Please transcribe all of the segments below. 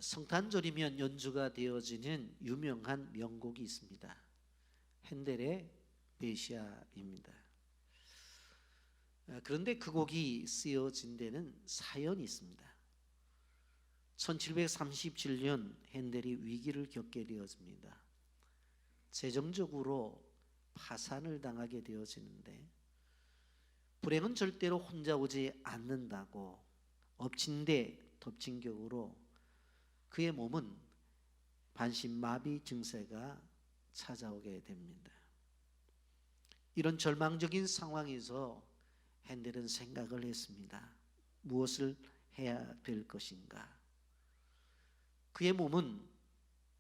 성탄절이면 연주가 되어지는 유명한 명곡이 있습니다. 핸델의 메시아입니다. 그런데 그 곡이 쓰여진 데는 사연이 있습니다. 1737년 핸델이 위기를 겪게 되어집니다. 재정적으로 파산을 당하게 되어지는데 불행은 절대로 혼자 오지 않는다고 엎친 데 덮친 격으로 그의 몸은 반신마비 증세가 찾아오게 됩니다. 이런 절망적인 상황에서 핸델은 생각을 했습니다. 무엇을 해야 될 것인가? 그의 몸은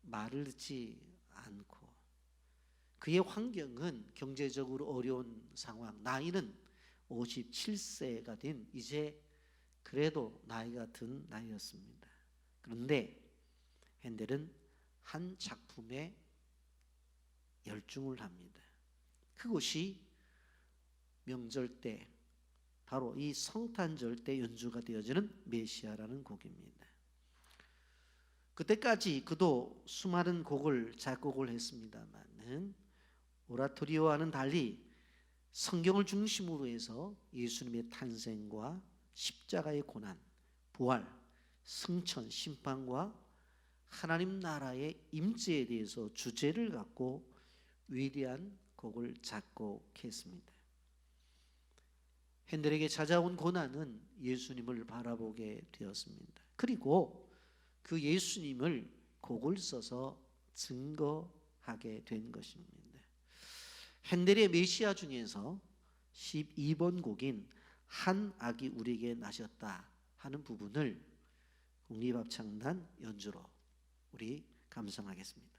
말을 듣지 않고 그의 환경은 경제적으로 어려운 상황, 나이는 57세가 된 이제 그래도 나이가 든 나이였습니다. 그런데 핸델은 한 작품에 열중을 합니다. 그것이 명절 때, 바로 이 성탄절 때 연주가 되어지는 메시아라는 곡입니다. 그때까지 그도 수많은 곡을 작곡을 했습니다만은 오라토리오와는 달리 성경을 중심으로 해서 예수님의 탄생과 십자가의 고난, 부활, 승천, 심판과 하나님 나라의 임재에 대해서 주제를 갖고 위대한 곡을 작곡했습니다. 핸델에게 찾아온 고난은 예수님을 바라보게 되었습니다. 그리고 그 예수님을 곡을 써서 증거하게 된 것입니다. 핸델의 메시아 중에서 12번 곡인 한 아기 우리에게 나셨다 하는 부분을 국립합창단 연주로 우리 감상하겠습니다.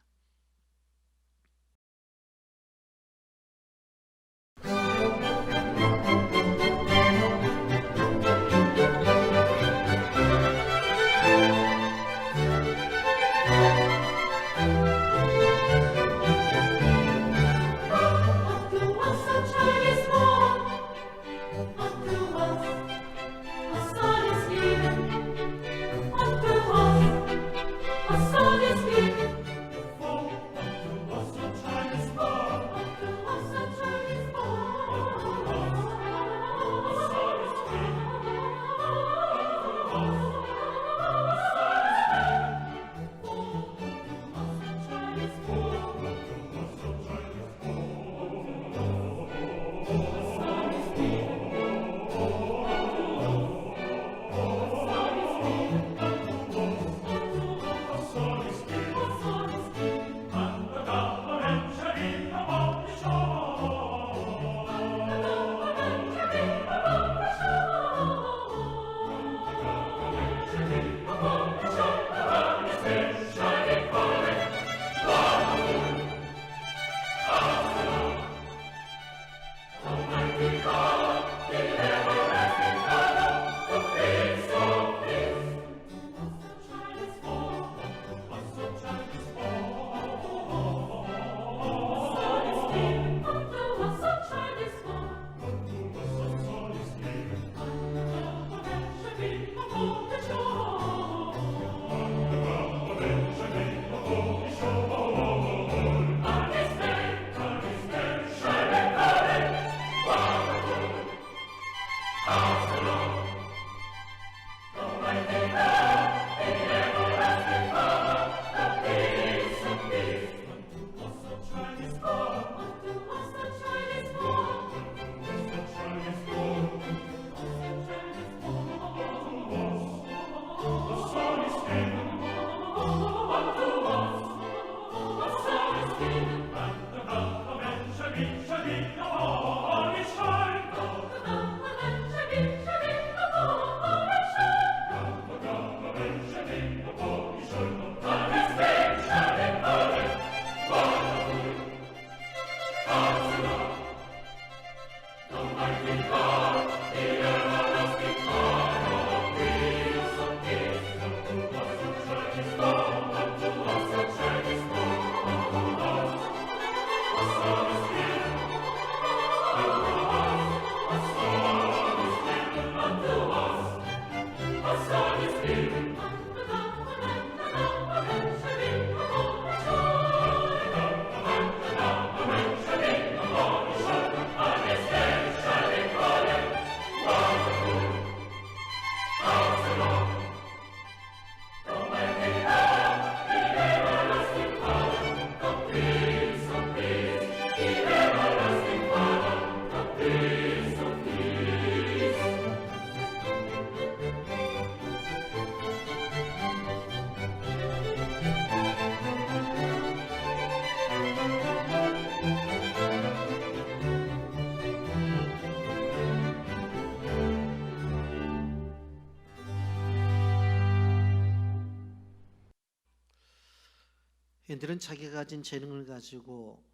현대는 자기가 가진 재능을 가지고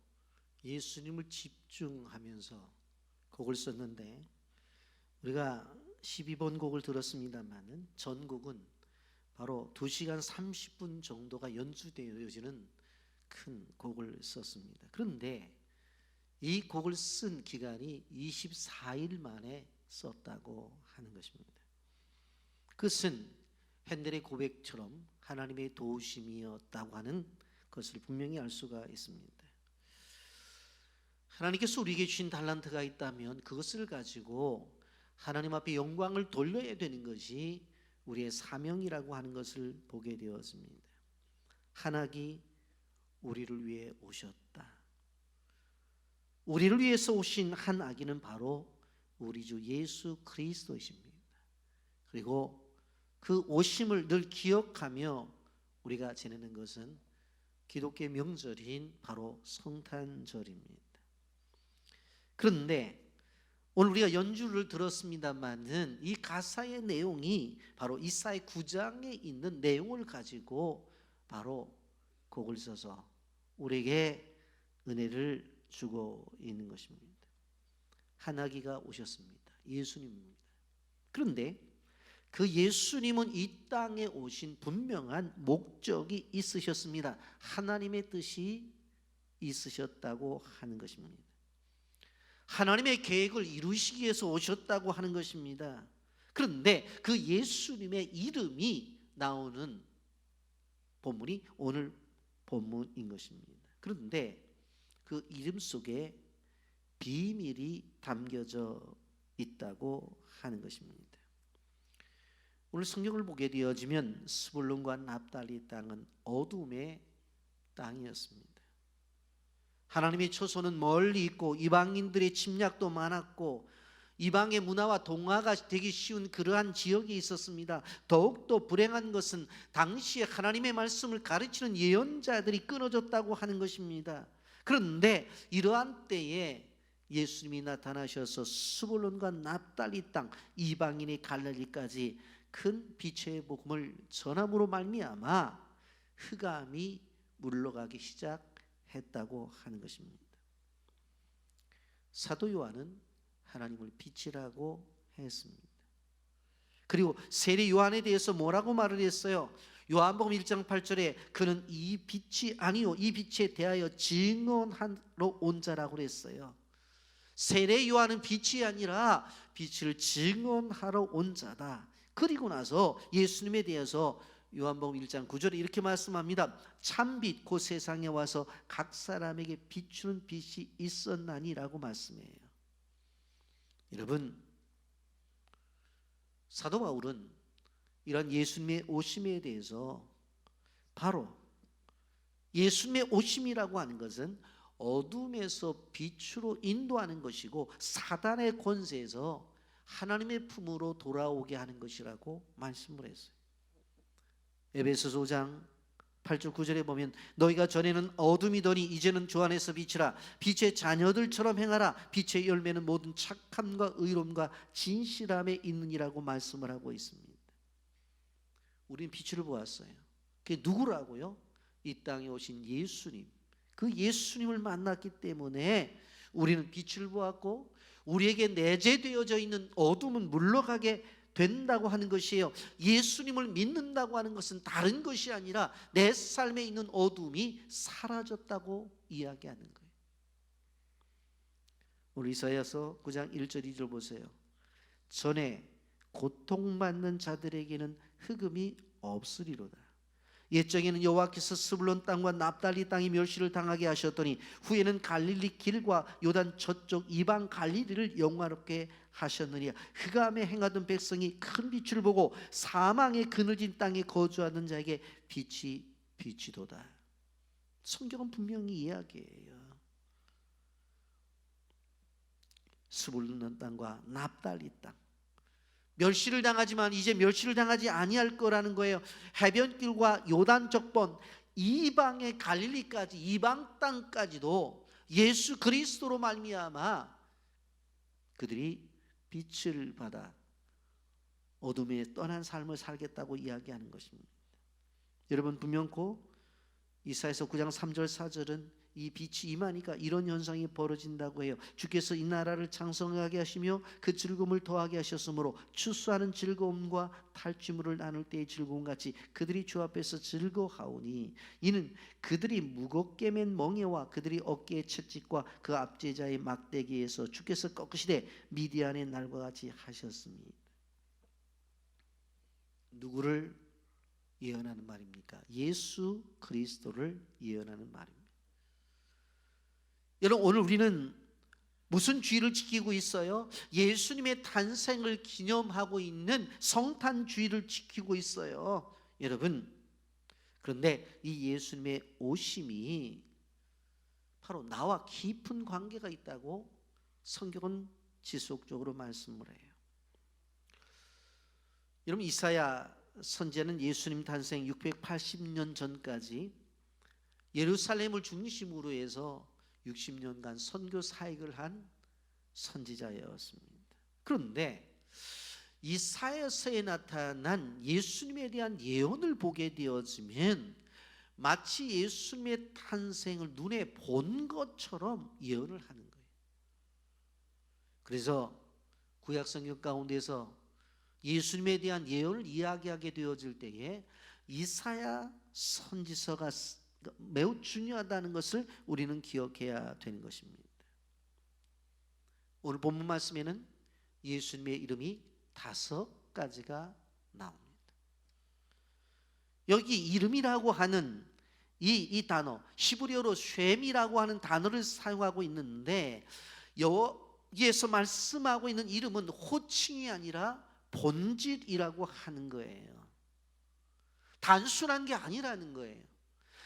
예수님을 집중하면서 곡을 썼는데, 우리가 12번 곡을 들었습니다마는 전곡은 바로 2시간 30분 정도가 연주되어지는 큰 곡을 썼습니다. 그런데 이 곡을 쓴 기간이 24일 만에 썼다고 하는 것입니다. 그것은 핸델의 고백처럼 하나님의 도우심이었다고 하는 것을 분명히 알 수가 있습니다. 하나님께서 우리에게 주신 달란트가 있다면 그것을 가지고 하나님 앞에 영광을 돌려야 되는 것이 우리의 사명이라고 하는 것을 보게 되었습니다. 한학이 우리를 위해 오셨다. 우리를 위해서 오신 한 아기는 바로 우리 주 예수 그리스도이십니다. 그리고 그 오심을 늘 기억하며 우리가 지내는 것은 기독교의 명절인 바로 성탄절입니다. 그런데 오늘 우리가 연주를 들었습니다마는 이 가사의 내용이 바로 이사야 9장에 있는 내용을 가지고 바로 곡을 써서 우리에게 은혜를 주고 있는 것입니다. 한 아기가 오셨습니다. 예수님입니다. 그런데 그 예수님은 이 땅에 오신 분명한 목적이 있으셨습니다. 하나님의 뜻이 있으셨다고 하는 것입니다. 하나님의 계획을 이루시기 위해서 오셨다고 하는 것입니다. 그런데 그 예수님의 이름이 나오는 본문이 오늘 본문인 것입니다. 그런데 그 이름 속에 비밀이 담겨져 있다고 하는 것입니다. 오늘 성경을 보게 되어지면 스불론과 납달리 땅은 어둠의 땅이었습니다. 하나님의 초소는 멀리 있고 이방인들의 침략도 많았고 이방의 문화와 동화가 되기 쉬운 그러한 지역이 있었습니다. 더욱더 불행한 것은 당시에 하나님의 말씀을 가르치는 예언자들이 끊어졌다고 하는 것입니다. 그런데 이러한 때에 예수님이 나타나셔서 스불론과 납달리 땅 이방인의 갈릴리까지 큰 빛의 복음을 전함으로 말미암아 흑암이 물러가기 시작했다고 하는 것입니다. 사도 요한은 하나님을 빛이라고 했습니다. 그리고 세례 요한에 대해서 뭐라고 말을 했어요? 요한복음 1장 8절에 그는 이 빛이 아니요 이 빛에 대하여 증언하러 온 자라고 그랬어요. 세례 요한은 빛이 아니라 빛을 증언하러 온 자다. 그리고 나서 예수님에 대해서 요한복음 1장 9절에 이렇게 말씀합니다. 참빛 곧 세상에 와서 각 사람에게 비추는 빛이 있었나니라고 말씀해요. 여러분, 사도 바울은 이런 예수님의 오심에 대해서 바로 예수님의 오심이라고 하는 것은 어둠에서 빛으로 인도하는 것이고 사단의 권세에서 하나님의 품으로 돌아오게 하는 것이라고 말씀을 했어요. 에베소서 5장 8절 9절에 보면 너희가 전에는 어둠이더니 이제는 주 안에서 빛이라 빛의 자녀들처럼 행하라 빛의 열매는 모든 착함과 의로움과 진실함에 있느니라고 말씀을 하고 있습니다. 우리는 빛을 보았어요. 그게 누구라고요? 이 땅에 오신 예수님. 그 예수님을 만났기 때문에 우리는 빛을 보았고 우리에게 내재되어져 있는 어둠은 물러가게 된다고 하는 것이에요. 예수님을 믿는다고 하는 것은 다른 것이 아니라 내 삶에 있는 어둠이 사라졌다고 이야기하는 거예요. 우리 이사야서 9장 1절 2절 보세요. 전에 고통받는 자들에게는 흑음이 없으리로다. 옛적에는 여호와께서 스불론 땅과 납달리 땅이 멸시를 당하게 하셨더니 후에는 갈릴리 길과 요단 저쪽 이방 갈릴리를 영화롭게 하셨느니라. 흑암에 행하던 백성이 큰 빛을 보고 사망의 그늘진 땅에 거주하는 자에게 빛이 비치도다. 성경은 분명히 이야기해요. 스불론 땅과 납달리 땅 멸시를 당하지만 이제 멸시를 당하지 아니할 거라는 거예요. 해변길과 요단 적번 이방의 갈릴리까지 이방 땅까지도 예수 그리스도로 말미암아 그들이 빛을 받아 어둠에 떠난 삶을 살겠다고 이야기하는 것입니다. 여러분 분명코 이사야서 9장 3절 4절은 이 빛이 임하니까 이런 현상이 벌어진다고 해요. 주께서 이 나라를 창성하게 하시며 그 즐거움을 더하게 하셨으므로 추수하는 즐거움과 탈취물을 나눌 때의 즐거움 같이 그들이 주 앞에서 즐거하오니 이는 그들이 무겁게 맨 멍에와 그들이 어깨의 채찍과 그 압제자의 막대기에서 주께서 꺾으시되 미디안의 날과 같이 하셨습니다. 누구를 예언하는 말입니까? 예수 그리스도를 예언하는 말입니다. 여러분, 오늘 우리는 무슨 주일을 지키고 있어요? 예수님의 탄생을 기념하고 있는 성탄 주일을 지키고 있어요. 여러분, 그런데 이 예수님의 오심이 바로 나와 깊은 관계가 있다고 성경은 지속적으로 말씀을 해요. 여러분, 이사야 선지자는 예수님 탄생 680년 전까지 예루살렘을 중심으로 해서 60년간 선교 사역을 한 선지자였습니다. 그런데 이사야서에 나타난 예수님에 대한 예언을 보게 되어지면 마치 예수님의 탄생을 눈에 본 것처럼 예언을 하는 거예요. 그래서 구약 성경 가운데서 예수님에 대한 예언을 이야기하게 되어질 때에 이사야 선지서가 매우 중요하다는 것을 우리는 기억해야 되는 것입니다. 오늘 본문 말씀에는 예수님의 이름이 5가지가 나옵니다. 여기 이름이라고 하는 이 단어, 히브리어로 쉔이라고 하는 단어를 사용하고 있는데 여기에서 말씀하고 있는 이름은 호칭이 아니라 본질이라고 하는 거예요. 단순한 게 아니라는 거예요.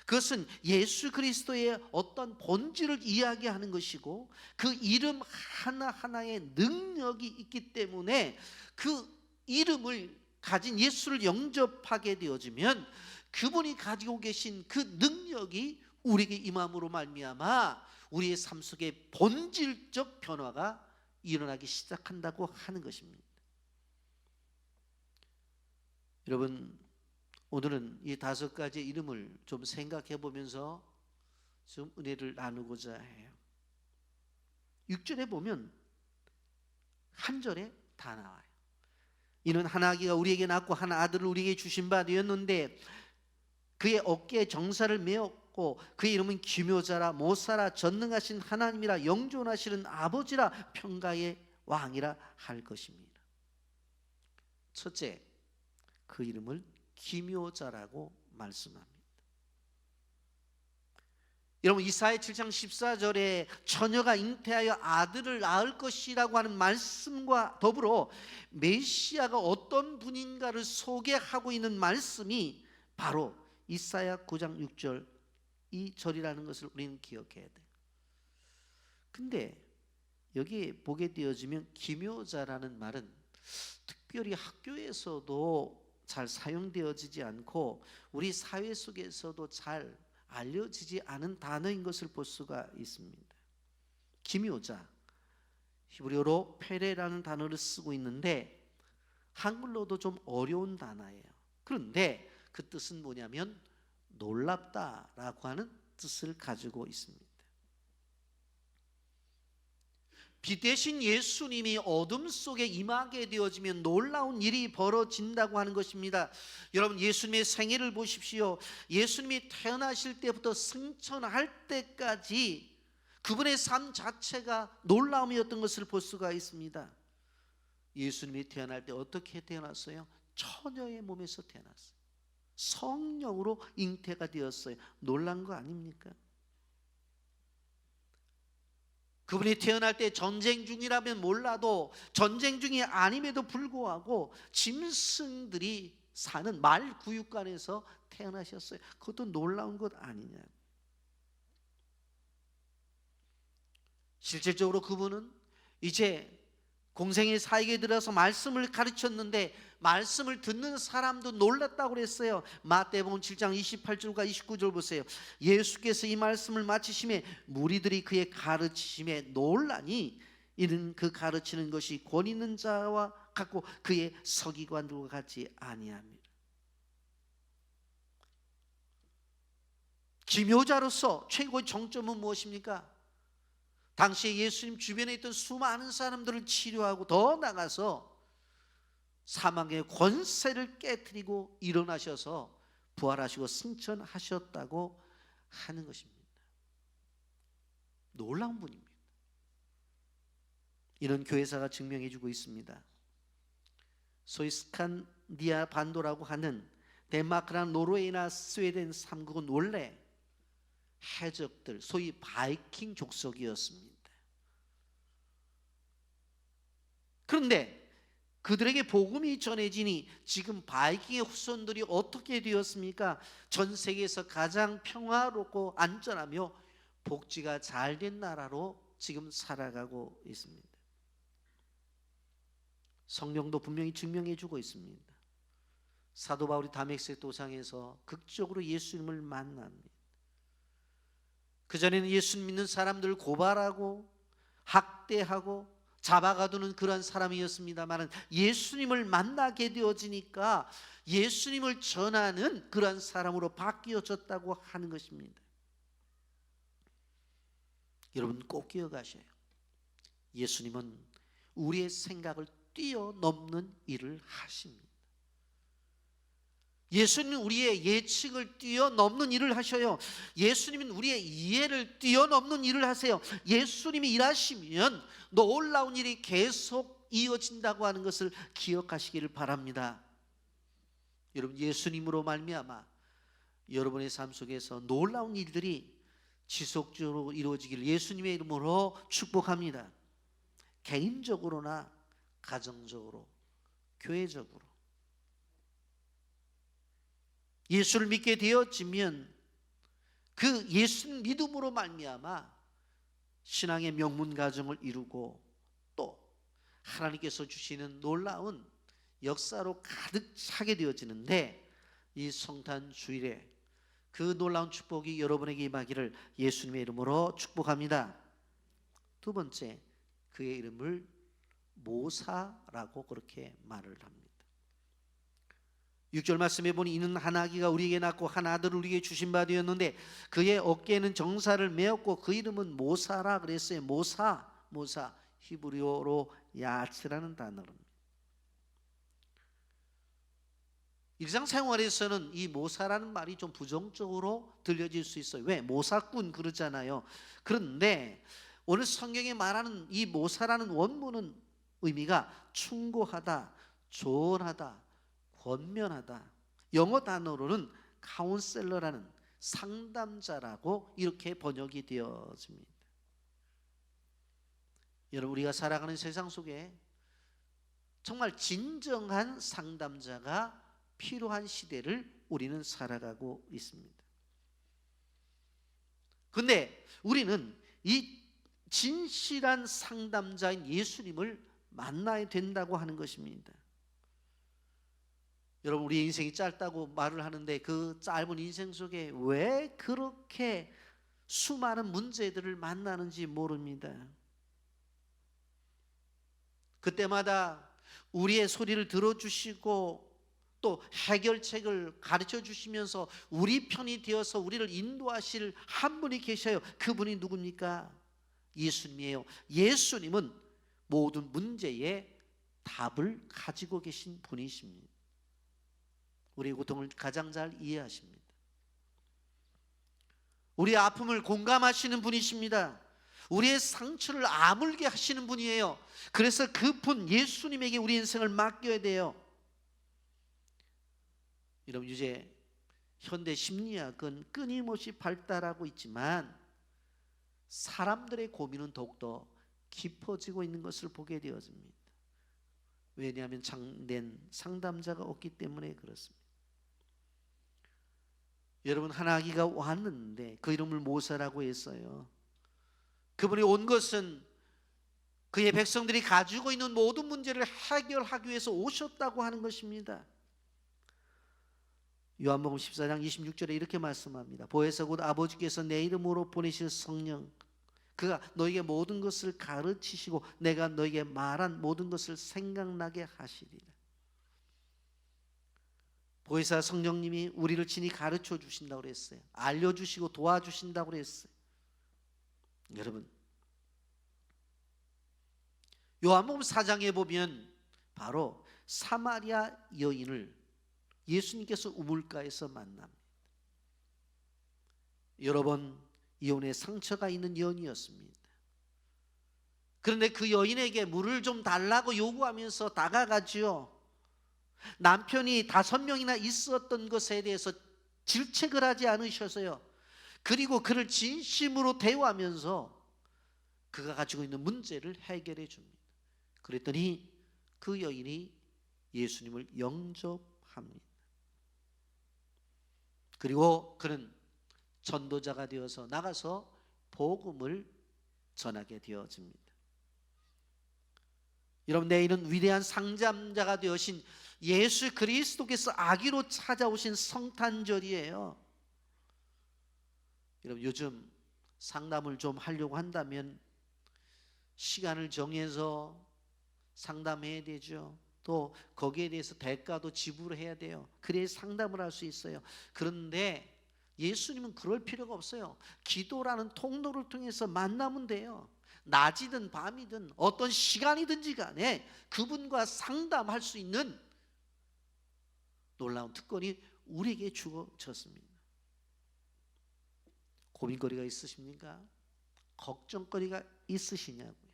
그것은 예수 그리스도의 어떤 본질을 이야기하는 것이고 그 이름 하나하나에 능력이 있기 때문에 그 이름을 가진 예수를 영접하게 되어지면 그분이 가지고 계신 그 능력이 우리에게 임함으로 말미암아 우리의 삶 속에 본질적 변화가 일어나기 시작한다고 하는 것입니다. 여러분, 오늘은 이 5가지 이름을 좀 생각해 보면서 좀 은혜를 나누고자 해요. 6절에 보면 한 절에 다 나와요. 이는 한 아기가 우리에게 낳고 한 아들을 우리에게 주신 바 되었는데 그의 어깨에 정사를 메었고 그의 이름은 기묘자라 모사라 전능하신 하나님이라 영존하시는 아버지라 평강의 왕이라 할 것입니다. 첫째, 그 이름을 기묘자라고 말씀합니다. 여러분, 이사야 7장 14절에 처녀가 잉태하여 아들을 낳을 것이라고 하는 말씀과 더불어 메시아가 어떤 분인가를 소개하고 있는 말씀이 바로 이사야 9장 6절 이 절이라는 것을 우리는 기억해야 돼요. 근데 여기 보게 되어지면 기묘자라는 말은 특별히 학교에서도 잘 사용되어지지 않고 우리 사회 속에서도 잘 알려지지 않은 단어인 것을 볼 수가 있습니다. 기묘자, 히브리어로 페레라는 단어를 쓰고 있는데 한글로도 좀 어려운 단어예요. 그런데 그 뜻은 뭐냐면 놀랍다라고 하는 뜻을 가지고 있습니다. 빛 대신 예수님이 어둠 속에 임하게 되어지면 놀라운 일이 벌어진다고 하는 것입니다. 여러분, 예수님의 생애를 보십시오. 예수님이 태어나실 때부터 승천할 때까지 그분의 삶 자체가 놀라움이었던 것을 볼 수가 있습니다. 예수님이 태어날 때 어떻게 태어났어요? 처녀의 몸에서 태어났어요. 성령으로 잉태가 되었어요. 놀란 거 아닙니까? 그분이 태어날 때 전쟁 중이라면 몰라도 전쟁 중이 아님에도 불구하고 짐승들이 사는 말 구육관에서 태어나셨어요. 그것도 놀라운 것 아니냐. 실질적으로 그분은 이제 공생의 사역에 들어서 말씀을 가르쳤는데 말씀을 듣는 사람도 놀랐다고 그랬어요. 마태복음 7장 28절과 29절 보세요. 예수께서 이 말씀을 마치심에 무리들이 그의 가르치심에 놀라니 이는 그 가르치는 것이 권 있는 자와 같고 그의 서기관들과 같지 아니함이라. 기묘자로서 최고의 정점은 무엇입니까? 당시에 예수님 주변에 있던 수많은 사람들을 치료하고 더 나가서 사망의 권세를 깨뜨리고 일어나셔서 부활하시고 승천하셨다고 하는 것입니다. 놀라운 분입니다. 이런 교회사가 증명해주고 있습니다. 소위 스칸디아 반도라고 하는 덴마크나 노르웨이나 스웨덴 3국은 원래 해적들, 소위 바이킹 족속이었습니다. 그런데 그들에게 복음이 전해지니 지금 바이킹의 후손들이 어떻게 되었습니까? 전 세계에서 가장 평화롭고 안전하며 복지가 잘된 나라로 지금 살아가고 있습니다. 성경도 분명히 증명해주고 있습니다. 사도 바울이 다메섹 도상에서 극적으로 예수님을 만납니다. 그전에는 예수 믿는 사람들을 고발하고 학대하고 잡아가두는 그런 사람이었습니다만 예수님을 만나게 되어지니까 예수님을 전하는 그런 사람으로 바뀌어졌다고 하는 것입니다. 여러분 꼭 기억하셔요. 예수님은 우리의 생각을 뛰어넘는 일을 하십니다. 예수님은 우리의 예측을 뛰어넘는 일을 하셔요. 예수님은 우리의 이해를 뛰어넘는 일을 하세요. 예수님이 일하시면 놀라운 일이 계속 이어진다고 하는 것을 기억하시기를 바랍니다. 여러분 예수님으로 말미암아 여러분의 삶 속에서 놀라운 일들이 지속적으로 이루어지기를 예수님의 이름으로 축복합니다. 개인적으로나 가정적으로, 교회적으로. 예수를 믿게 되어지면 그 예수 믿음으로 말미암아 신앙의 명문 가정을 이루고 또 하나님께서 주시는 놀라운 역사로 가득 차게 되어지는데 이 성탄 주일에 그 놀라운 축복이 여러분에게 임하기를 예수님의 이름으로 축복합니다. 두 번째, 그의 이름을 모사라고 그렇게 말을 합니다. 6절 말씀에 보니 이는 한 아기가 우리에게 낳고 한 아들을 우리에게 주신 바 되었는데 그의 어깨에는 정사를 메었고 그 이름은 모사라 그랬어요. 모사 히브리어로 야츠라는 단어입니다. 일상생활에서는 이 모사라는 말이 좀 부정적으로 들려질 수 있어요. 왜? 모사꾼 그러잖아요. 그런데 오늘 성경에 말하는 이 모사라는 원문은 의미가 충고하다, 조언하다, 권면하다. 영어 단어로는 카운셀러라는 상담자라고 이렇게 번역이 되어집니다. 여러분 우리가 살아가는 세상 속에 정말 진정한 상담자가 필요한 시대를 우리는 살아가고 있습니다. 그런데 우리는 이 진실한 상담자인 예수님을 만나야 된다고 하는 것입니다. 여러분 우리 인생이 짧다고 말을 하는데 그 짧은 인생 속에 왜 그렇게 수많은 문제들을 만나는지 모릅니다. 그때마다 우리의 소리를 들어주시고 또 해결책을 가르쳐 주시면서 우리 편이 되어서 우리를 인도하실 한 분이 계셔요. 그분이 누굽니까? 예수님이에요. 예수님은 모든 문제의 답을 가지고 계신 분이십니다. 우리의 고통을 가장 잘 이해하십니다. 우리의 아픔을 공감하시는 분이십니다. 우리의 상처를 아물게 하시는 분이에요. 그래서 그분 예수님에게 우리 인생을 맡겨야 돼요. 여러분 이제 현대 심리학은 끊임없이 발달하고 있지만 사람들의 고민은 더욱더 깊어지고 있는 것을 보게 되어집니다. 왜냐하면 장된 상담자가 없기 때문에 그렇습니다. 여러분 한 아기가 왔는데 그 이름을 모세라고 했어요. 그분이 온 것은 그의 백성들이 가지고 있는 모든 문제를 해결하기 위해서 오셨다고 하는 것입니다. 요한복음 14장 26절에 이렇게 말씀합니다. 보혜사 곧 아버지께서 내 이름으로 보내실 성령 그가 너에게 모든 것을 가르치시고 내가 너에게 말한 모든 것을 생각나게 하시리라. 보혜사 성령님이 우리를 친히 가르쳐 주신다고 그랬어요. 알려주시고 도와주신다고 그랬어요. 여러분, 요한복음 4장에 보면 바로 사마리아 여인을 예수님께서 우물가에서 만납니다. 여러 번 이혼의 상처가 있는 여인이었습니다. 그런데 그 여인에게 물을 좀 달라고 요구하면서 다가가지요. 남편이 5명이나 있었던 것에 대해서 질책을 하지 않으셔서요. 그리고 그를 진심으로 대우하면서 그가 가지고 있는 문제를 해결해 줍니다. 그랬더니 그 여인이 예수님을 영접합니다. 그리고 그는 전도자가 되어서 나가서 복음을 전하게 되어집니다. 여러분, 내일은 위대한 상담자가 되어신 예수 그리스도께서 아기로 찾아오신 성탄절이에요. 여러분, 요즘 상담을 좀 하려고 한다면 시간을 정해서 상담해야 되죠. 또 거기에 대해서 대가도 지불해야 돼요. 그래야 상담을 할 수 있어요. 그런데 예수님은 그럴 필요가 없어요. 기도라는 통로를 통해서 만나면 돼요. 낮이든 밤이든 어떤 시간이든지 간에 그분과 상담할 수 있는 놀라운 특권이 우리에게 주어졌습니다. 고민거리가 있으십니까? 걱정거리가 있으시냐고요?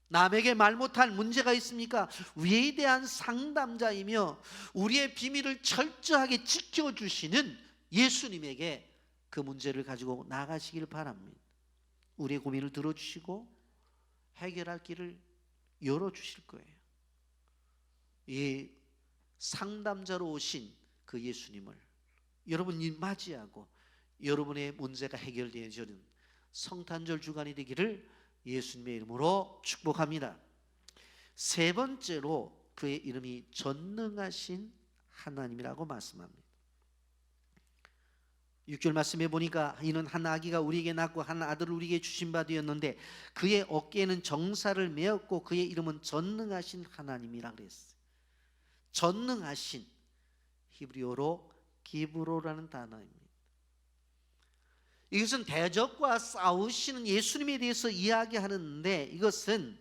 남에게 말 못할 문제가 있습니까? 위대한 상담자이며 우리의 비밀을 철저하게 지켜주시는 예수님에게 그 문제를 가지고 나가시길 바랍니다. 우리의 고민을 들어주시고 해결할 길을 열어주실 거예요. 이 상담자로 오신 그 예수님을 여러분이 맞이하고 여러분의 문제가 해결되어지는 성탄절 주간이 되기를 예수님의 이름으로 축복합니다. 세 번째로 그의 이름이 전능하신 하나님이라고 말씀합니다. 6절 말씀에 보니까 이는 한 아기가 우리에게 낳고 한 아들을 우리에게 주신 바 되었는데 그의 어깨에는 정사를 메었고 그의 이름은 전능하신 하나님이라 그랬어요. 전능하신, 히브리어로 기브로라는 단어입니다. 이것은 대적과 싸우시는 예수님에 대해서 이야기하는데 이것은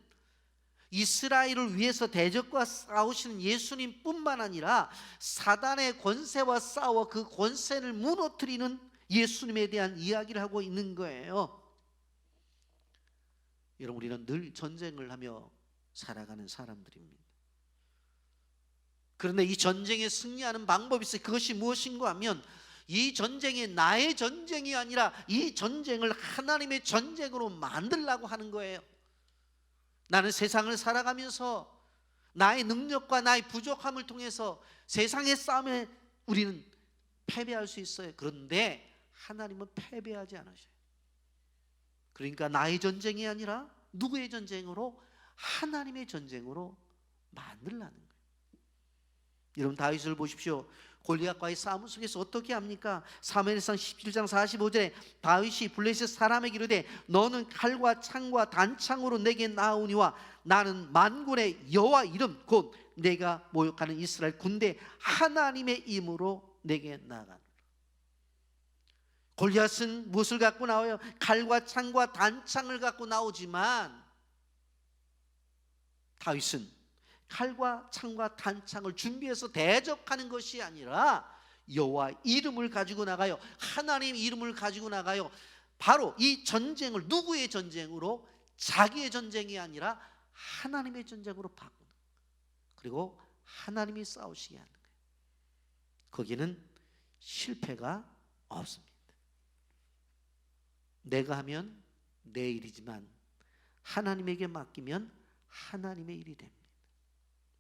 이스라엘을 위해서 대적과 싸우시는 예수님뿐만 아니라 사단의 권세와 싸워 그 권세를 무너뜨리는 예수님에 대한 이야기를 하고 있는 거예요. 여러분, 우리는 늘 전쟁을 하며 살아가는 사람들입니다. 그런데 이 전쟁에 승리하는 방법이 있어요. 그것이 무엇인가 하면 이 전쟁이 나의 전쟁이 아니라 이 전쟁을 하나님의 전쟁으로 만들려고 하는 거예요. 나는 세상을 살아가면서 나의 능력과 나의 부족함을 통해서 세상의 싸움에 우리는 패배할 수 있어요. 그런데 하나님은 패배하지 않으셔요. 그러니까 나의 전쟁이 아니라 누구의 전쟁으로? 하나님의 전쟁으로 만들라는 거예요. 여러분, 다윗을 보십시오. 골리앗과의 싸움 속에서 어떻게 합니까? 사무엘상 17장 45절에 다윗이 블레셋 사람에게 이르되 너는 칼과 창과 단창으로 내게 나오니와 나는 만군의 여호와 이름 곧 내가 모욕하는 이스라엘 군대 하나님의 이름으로 내게 나아가노라. 골리앗은 무엇을 갖고 나와요? 칼과 창과 단창을 갖고 나오지만 다윗은 칼과 창과 단창을 준비해서 대적하는 것이 아니라 여호와 이름을 가지고 나가요. 하나님 이름을 가지고 나가요. 바로 이 전쟁을 누구의 전쟁으로? 자기의 전쟁이 아니라 하나님의 전쟁으로 바꾸는 거예요. 그리고 하나님이 싸우시게 하는 거예요. 거기는 실패가 없습니다. 내가 하면 내 일이지만 하나님에게 맡기면 하나님의 일이 됩니다.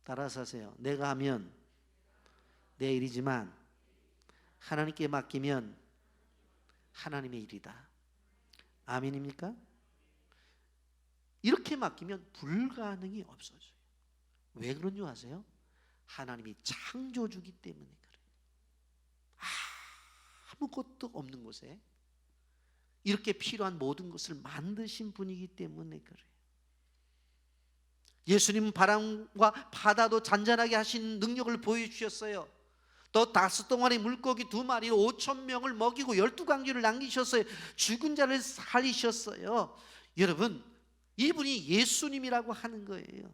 따라서 하세요. 내가 하면 내 일이지만 하나님께 맡기면 하나님의 일이다. 아멘입니까? 이렇게 맡기면 불가능이 없어져요. 왜 그런 줄 아세요? 하나님이 창조주기 때문에 그래요. 아무것도 없는 곳에 이렇게 필요한 모든 것을 만드신 분이기 때문에 그래요. 예수님은 바람과 바다도 잔잔하게 하신 능력을 보여주셨어요. 또 5동안의 물고기 2마리로 5,000명을 먹이고 12강쥐를 남기셨어요. 죽은 자를 살리셨어요. 여러분, 이분이 예수님이라고 하는 거예요.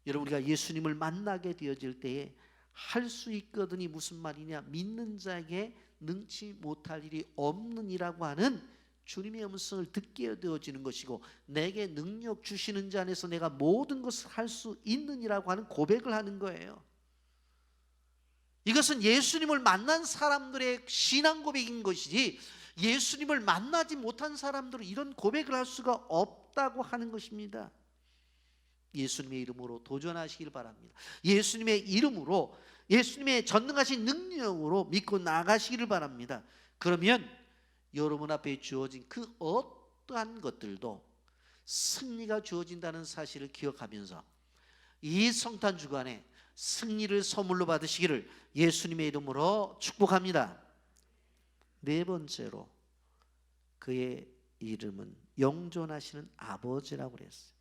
여러분, 우리가 예수님을 만나게 되어질 때에 할 수 있거든이 무슨 말이냐? 믿는 자에게 능치 못할 일이 없느니라고 하는 주님의 음성을 듣게 되어지는 것이고, 내게 능력 주시는 자 안에서 내가 모든 것을 할 수 있느니라고 하는 고백을 하는 거예요. 이것은 예수님을 만난 사람들의 신앙 고백인 것이지, 예수님을 만나지 못한 사람들은 이런 고백을 할 수가 없다고 하는 것입니다. 예수님의 이름으로 도전하시길 바랍니다. 예수님의 이름으로, 예수님의 전능하신 능력으로 믿고 나가시기를 바랍니다. 그러면 여러분 앞에 주어진 그 어떠한 것들도 승리가 주어진다는 사실을 기억하면서 이 성탄 주간에 승리를 선물로 받으시기를 예수님의 이름으로 축복합니다. 네 번째로, 그의 이름은 영존하시는 아버지라고 그랬어요.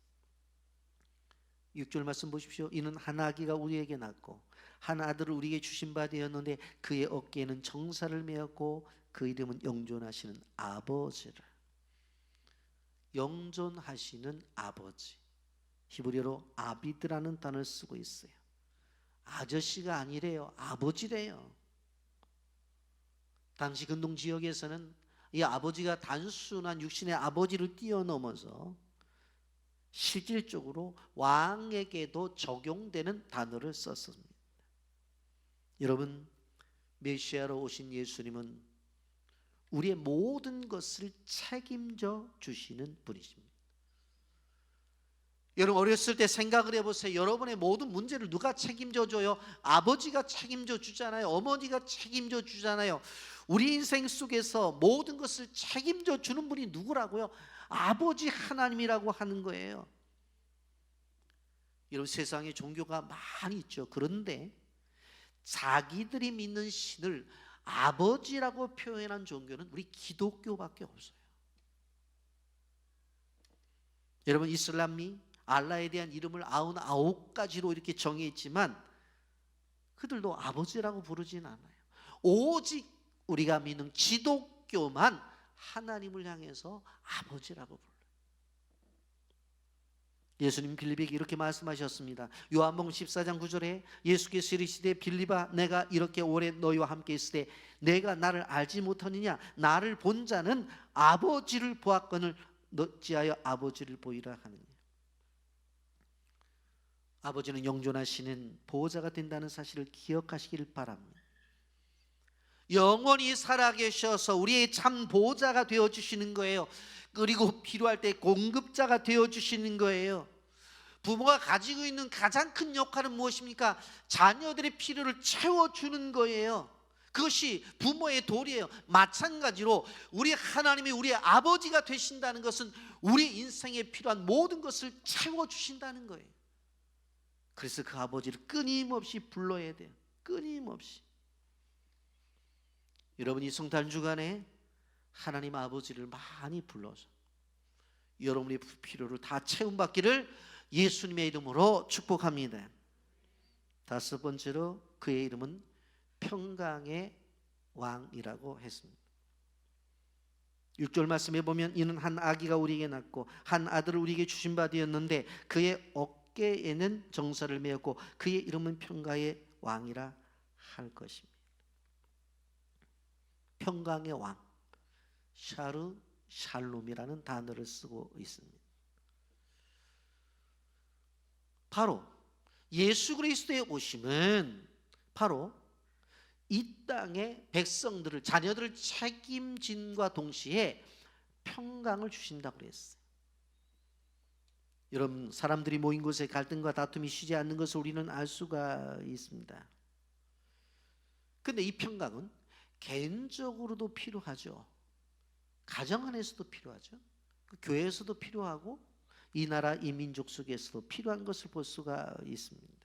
6절 말씀 보십시오. 이는 한 아기가 우리에게 낳고 한 아들을 우리에게 주신 바 되었는데 그의 어깨에는 정사를 메었고 그 이름은 영존하시는 아버지라. 영존하시는 아버지, 히브리어로 아비드라는 단어를 쓰고 있어요. 아저씨가 아니래요. 아버지래요. 당시 근동 지역에서는 이 아버지가 단순한 육신의 아버지를 뛰어넘어서 실질적으로 왕에게도 적용되는 단어를 썼습니다. 여러분, 메시아로 오신 예수님은 우리의 모든 것을 책임져 주시는 분이십니다. 여러분, 어렸을 때 생각을 해보세요. 여러분의 모든 문제를 누가 책임져 줘요? 아버지가 책임져 주잖아요. 어머니가 책임져 주잖아요. 우리 인생 속에서 모든 것을 책임져 주는 분이 누구라고요? 아버지 하나님이라고 하는 거예요. 여러분, 세상에 종교가 많이 있죠. 그런데 자기들이 믿는 신을 아버지라고 표현한 종교는 우리 기독교밖에 없어요. 여러분, 이슬람이 알라에 대한 이름을 99가지로 이렇게 정했지만 그들도 아버지라고 부르진 않아요. 오직 우리가 믿는 기독교만 하나님을 향해서 아버지라고 불러요. 예수님 빌립에게 이렇게 말씀하셨습니다. 요한복음 14장 9절에 예수께서 이르시되 빌립아, 내가 이렇게 오래 너희와 함께 있을 때 내가 나를 알지 못하느냐? 나를 본 자는 아버지를 보았거늘 어찌하여 아버지를 보이라 하느냐? 아버지는 영존하시는 보호자가 된다는 사실을 기억하시길 바랍니다. 영원히 살아계셔서 우리의 참 보호자가 되어주시는 거예요. 그리고 필요할 때 공급자가 되어주시는 거예요. 부모가 가지고 있는 가장 큰 역할은 무엇입니까? 자녀들의 필요를 채워주는 거예요. 그것이 부모의 도리예요. 마찬가지로 우리 하나님이 우리의 아버지가 되신다는 것은 우리 인생에 필요한 모든 것을 채워주신다는 거예요. 그래서 그 아버지를 끊임없이 불러야 돼요. 끊임없이. 여러분, 이 성탄 주간에 하나님 아버지를 많이 불러서 여러분의 필요를 다 채움받기를 예수님의 이름으로 축복합니다. 5번째로, 그의 이름은 평강의 왕이라고 했습니다. 6절 말씀에 보면 이는 한 아기가 우리에게 낳고 한 아들을 우리에게 주신 바 되었는데 그의 어깨에는 정사를 메었고 그의 이름은 평강의 왕이라 할 것입니다. 평강의 왕, 샤르 샬롬이라는 단어를 쓰고 있습니다. 바로 예수 그리스도의 오심은 바로 이 땅의 백성들을, 자녀들을 책임짐과 동시에 평강을 주신다고 그랬어요. 여러분, 사람들이 모인 곳에 갈등과 다툼이 쉬지 않는 것을 우리는 알 수가 있습니다. 그런데 이 평강은 개인적으로도 필요하죠. 가정 안에서도 필요하죠. 교회에서도 필요하고 이 나라 이 민족 속에서도 필요한 것을 볼 수가 있습니다.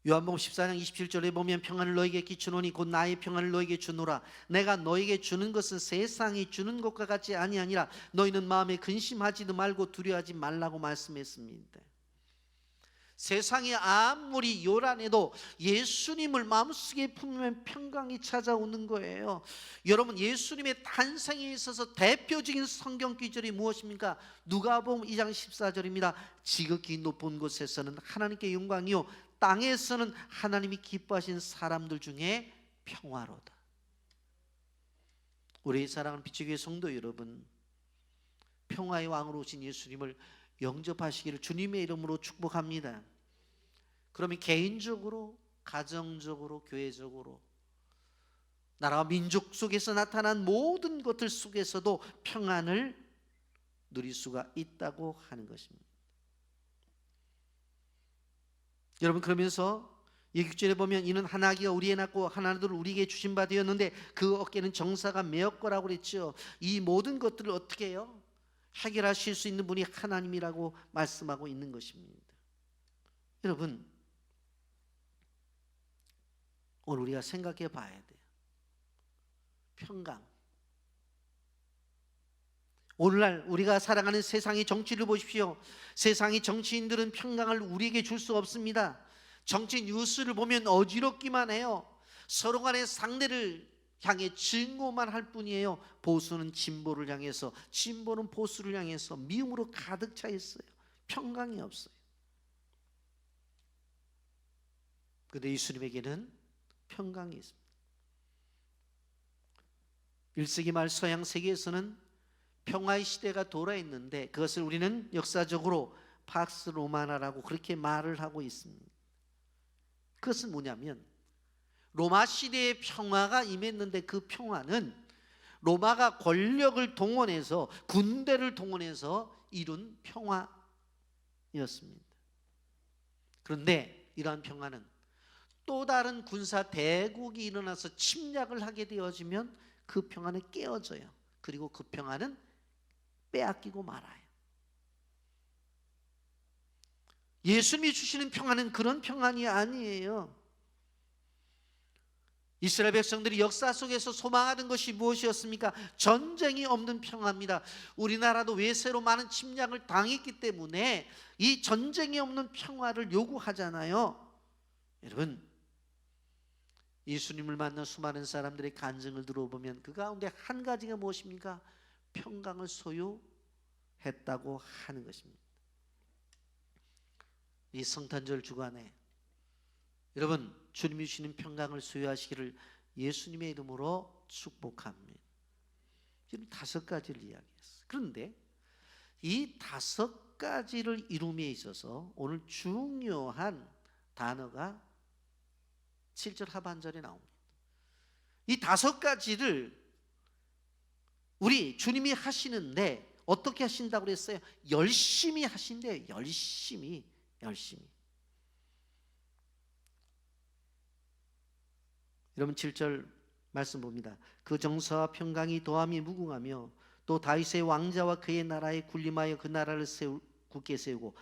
요한복음 14장 27절에 보면 평안을 너에게 끼치노니 곧 나의 평안을 너에게 주노라. 내가 너에게 주는 것은 세상이 주는 것과 같지 아니하니라. 너희는 마음에 근심하지도 말고 두려워하지 말라고 말씀했습니다. 세상이 아무리 요란해도 예수님을 마음속에 품으면 평강이 찾아오는 거예요. 여러분, 예수님의 탄생에 있어서 대표적인 성경 구절이 무엇입니까? 누가복음 2장 14절입니다. 지극히 높은 곳에서는 하나님께 영광이요 땅에서는 하나님이 기뻐하신 사람들 중에 평화로다. 우리 사랑하는 빛의 성도 여러분, 평화의 왕으로 오신 예수님을 영접하시기를 주님의 이름으로 축복합니다. 그러면 개인적으로, 가정적으로, 교회적으로, 나라와 민족 속에서 나타난 모든 것들 속에서도 평안을 누릴 수가 있다고 하는 것입니다. 여러분, 그러면서 이 6절에 보면 이는 한 아기가 우리에 낳고 한 아들을 우리에게 주신 바 되었는데 그 어깨는 정사가 메었거라고 그랬죠. 이 모든 것들을 어떻게 해요? 해결하실 수 있는 분이 하나님이라고 말씀하고 있는 것입니다. 여러분, 오늘 우리가 생각해 봐야 돼요. 평강. 오늘날 우리가 살아가는 세상의 정치를 보십시오. 세상의 정치인들은 평강을 우리에게 줄 수 없습니다. 정치 뉴스를 보면 어지럽기만 해요. 서로 간의 상대를 향해 증오만 할 뿐이에요. 보수는 진보를 향해서, 진보는 보수를 향해서 미움으로 가득 차 있어요. 평강이 없어요. 그런데 예수님에게는 평강이 있습니다. 1세기 말 서양 세계에서는 평화의 시대가 돌아있는데 그것을 우리는 역사적으로 팍스 로마나라고 그렇게 말을 하고 있습니다. 그것은 뭐냐면 로마 시대의 평화가 임했는데 그 평화는 로마가 권력을 동원해서, 군대를 동원해서 이룬 평화였습니다. 그런데 이러한 평화는 또 다른 군사 대국이 일어나서 침략을 하게 되어지면 그 평화는 깨어져요. 그리고 그 평화는 빼앗기고 말아요. 예수님이 주시는 평화는 그런 평안이 아니에요. 이스라엘 백성들이 역사 속에서 소망하던 것이 무엇이었습니까? 전쟁이 없는 평화입니다. 우리나라도 외세로 많은 침략을 당했기 때문에 이 전쟁이 없는 평화를 요구하잖아요. 여러분, 예수님을 만난 수많은 사람들의 간증을 들어보면 그 가운데 한 가지가 무엇입니까? 평강을 소유했다고 하는 것입니다. 이 성탄절 주간에 여러분, 주님이 주시는 평강을 소유하시기를 예수님의 이름으로 축복합니다. 지금 5가지를 이야기했어요. 그런데 이 5가지를 이룸에 있어서 오늘 중요한 단어가 7절 하반절에 나옵니다. 이 5가지를 우리 주님이 하시는데 어떻게 하신다고 그랬어요? 열심히 하신대요. 열심히. 여러분 7절 말씀 봅니다. 그 정사와 평강이 도함이 무궁하며 또 다윗의 왕자와 그의 나라에 군림하여 그 나라를 굳게 세우고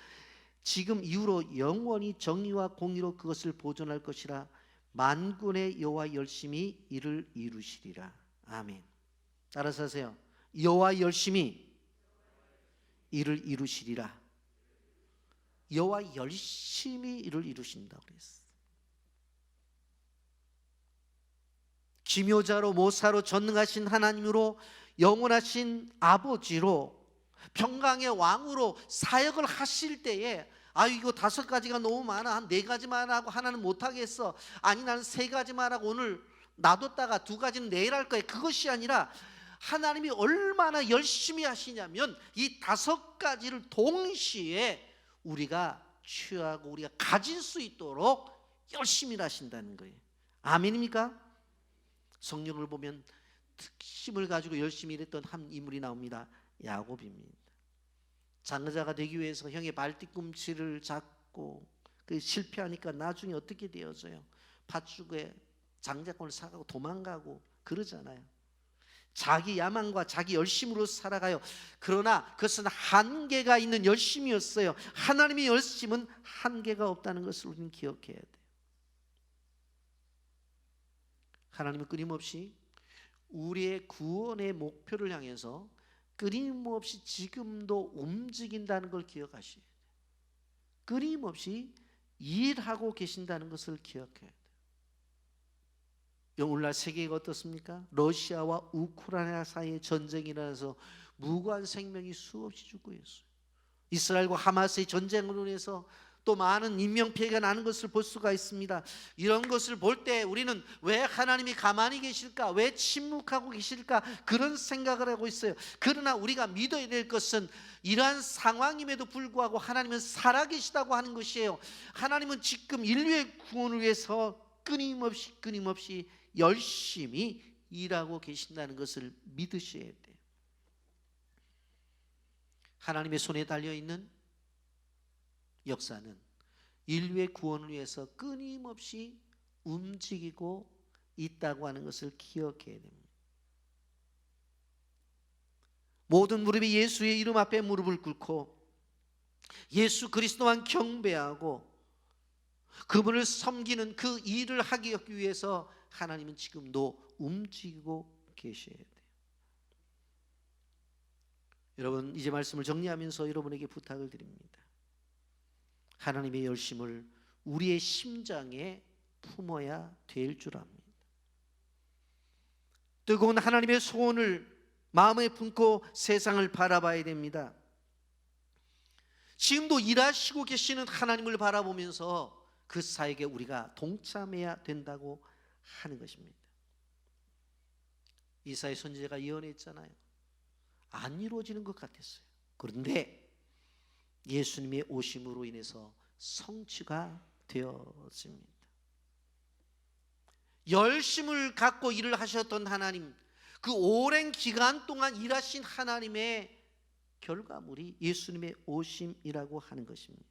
지금 이후로 영원히 정의와 공의로 그것을 보존할 것이라. 만군의 여호와 열심히 이를 이루시리라. 아멘. 따라서 하세요. 여호와 열심히 이를 이루시리라. 여호와 열심히 이를 이루신다고 그랬어요. 기묘자로 모사로 전능하신 하나님으로 영원하신 아버지로 평강의 왕으로 사역을 하실 때에 이거 5가지가 너무 많아, 한 4가지만 하고 하나는 못하겠어, 아니 나는 3가지만 하고 오늘 놔뒀다가 2가지는 내일 할 거야, 그것이 아니라 하나님이 얼마나 열심히 하시냐면 이 5가지를 동시에 우리가 취하고 우리가 가질 수 있도록 열심히 하신다는 거예요. 아멘입니까? 성경을 보면 특심을 가지고 열심히 일했던 한 인물이 나옵니다. 야곱입니다. 장자가 되기 위해서 형의 발뒤꿈치를 잡고 실패하니까 나중에 어떻게 되어져요? 팥죽에 장자권을 사가고 도망가고 그러잖아요. 자기 야망과 자기 열심으로 살아가요. 그러나 그것은 한계가 있는 열심이었어요. 하나님의 열심은 한계가 없다는 것을 우리는 기억해야 돼요. 하나님은 끊임없이 우리의 구원의 목표를 향해서 끊임없이 지금도 움직인다는 걸 기억하셔야 돼요. 끊임없이 일하고 계신다는 것을 기억해야 돼요. 오늘날 세계가 어떻습니까? 러시아와 우크라이나 사이에 전쟁이 일어나서 무고한 생명이 수없이 죽고 있어요. 이스라엘과 하마스의 전쟁으로 인해서 또 많은 인명피해가 나는 것을 볼 수가 있습니다. 이런 것을 볼 때 우리는 왜 하나님이 가만히 계실까? 왜 침묵하고 계실까? 그런 생각을 하고 있어요. 그러나 우리가 믿어야 될 것은 이러한 상황임에도 불구하고 하나님은 살아계시다고 하는 것이에요. 하나님은 지금 인류의 구원을 위해서 끊임없이 열심히 일하고 계신다는 것을 믿으셔야 돼요. 하나님의 손에 달려있는 역사는 인류의 구원을 위해서 끊임없이 움직이고 있다고 하는 것을 기억해야 됩니다. 모든 무릎이 예수의 이름 앞에 무릎을 꿇고 예수 그리스도만 경배하고 그분을 섬기는 그 일을 하기 위해서 하나님은 지금도 움직이고 계셔야 돼요. 여러분, 이제 말씀을 정리하면서 여러분에게 부탁을 드립니다. 하나님의 열심을 우리의 심장에 품어야 될 줄 압니다. 뜨거운 하나님의 소원을 마음에 품고 세상을 바라봐야 됩니다. 지금도 일하시고 계시는 하나님을 바라보면서 그 사역에 우리가 동참해야 된다고 하는 것입니다. 이사야 선지자가 예언했잖아요. 안 이루어지는 것 같았어요. 그런데 예수님의 오심으로 인해서 성취가 되었습니다. 열심을 갖고 일을 하셨던 하나님, 그 오랜 기간 동안 일하신 하나님의 결과물이 예수님의 오심이라고 하는 것입니다.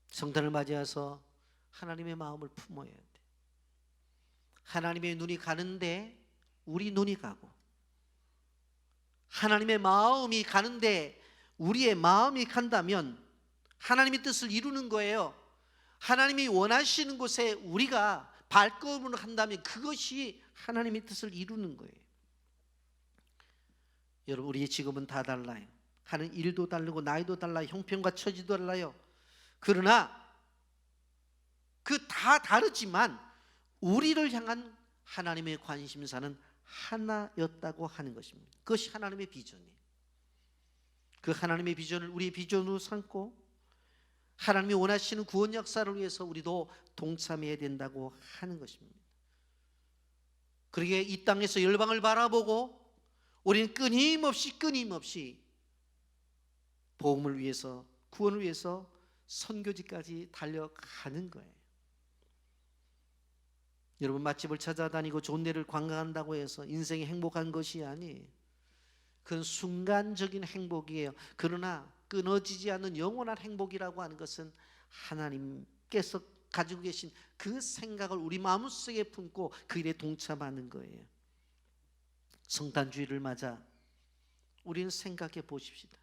성탄을 맞이해서 하나님의 마음을 품어야 돼. 하나님의 눈이 가는데 우리 눈이 가고, 하나님의 마음이 가는데 우리의 마음이 간다면 하나님의 뜻을 이루는 거예요. 하나님이 원하시는 곳에 우리가 발걸음을 한다면 그것이 하나님의 뜻을 이루는 거예요. 여러분, 우리의 직업은 다 달라요. 하는 일도 다르고 나이도 달라요. 형편과 처지도 달라요. 그러나 그 다 다르지만 우리를 향한 하나님의 관심사는 하나였다고 하는 것입니다. 그것이 하나님의 비전이에요. 그 하나님의 비전을 우리의 비전으로 삼고 하나님이 원하시는 구원 역사를 위해서 우리도 동참해야 된다고 하는 것입니다. 그러기에 이 땅에서 열방을 바라보고 우리는 끊임없이 복음을 위해서, 구원을 위해서 선교지까지 달려가는 거예요. 여러분, 맛집을 찾아다니고 좋은 데를 관광한다고 해서 인생이 행복한 것이 아니에요. 그건 순간적인 행복이에요. 그러나 끊어지지 않는 영원한 행복이라고 하는 것은 하나님께서 가지고 계신 그 생각을 우리 마음속에 품고 그 일에 동참하는 거예요. 성탄주의를 맞아 우리는 생각해 보십시다.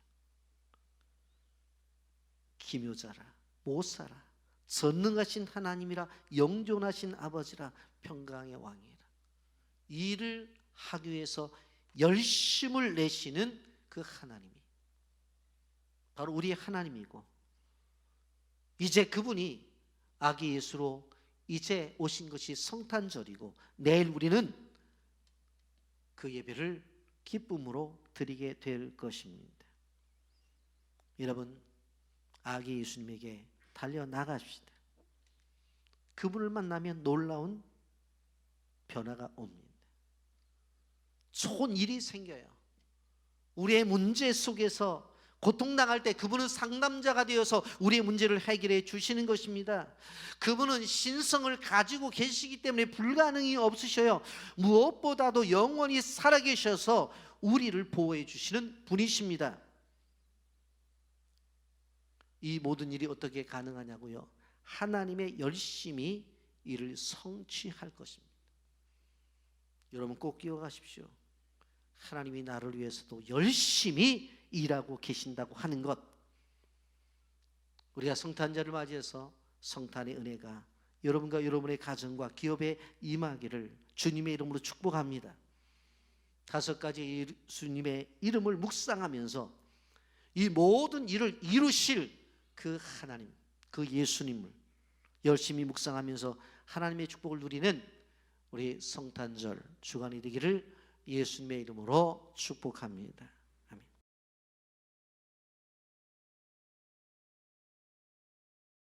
기묘자라, 모사라, 전능하신 하나님이라, 영존하신 아버지라, 평강의 왕이라, 일을 하기 위해서 열심을 내시는 그 하나님이 바로 우리의 하나님이고, 이제 그분이 아기 예수로 이제 오신 것이 성탄절이고 내일 우리는 그 예배를 기쁨으로 드리게 될 것입니다. 여러분, 아기 예수님에게 달려나갑시다. 그분을 만나면 놀라운 변화가 옵니다. 좋은 일이 생겨요. 우리의 문제 속에서 고통당할 때 그분은 상담자가 되어서 우리의 문제를 해결해 주시는 것입니다. 그분은 신성을 가지고 계시기 때문에 불가능이 없으셔요. 무엇보다도 영원히 살아계셔서 우리를 보호해 주시는 분이십니다. 이 모든 일이 어떻게 가능하냐고요? 하나님의 열심히 이를 성취할 것입니다. 여러분, 꼭 기억하십시오. 하나님이 나를 위해서도 열심히 일하고 계신다고 하는 것, 우리가 성탄절을 맞이해서 성탄의 은혜가 여러분과 여러분의 가정과 기업에 임하기를 주님의 이름으로 축복합니다. 5가지 예수님의 이름을 묵상하면서 이 모든 일을 이루실 그 하나님, 그 예수님을 열심히 묵상하면서 하나님의 축복을 누리는 우리 성탄절 주간이 되기를 예수님의 이름으로 축복합니다.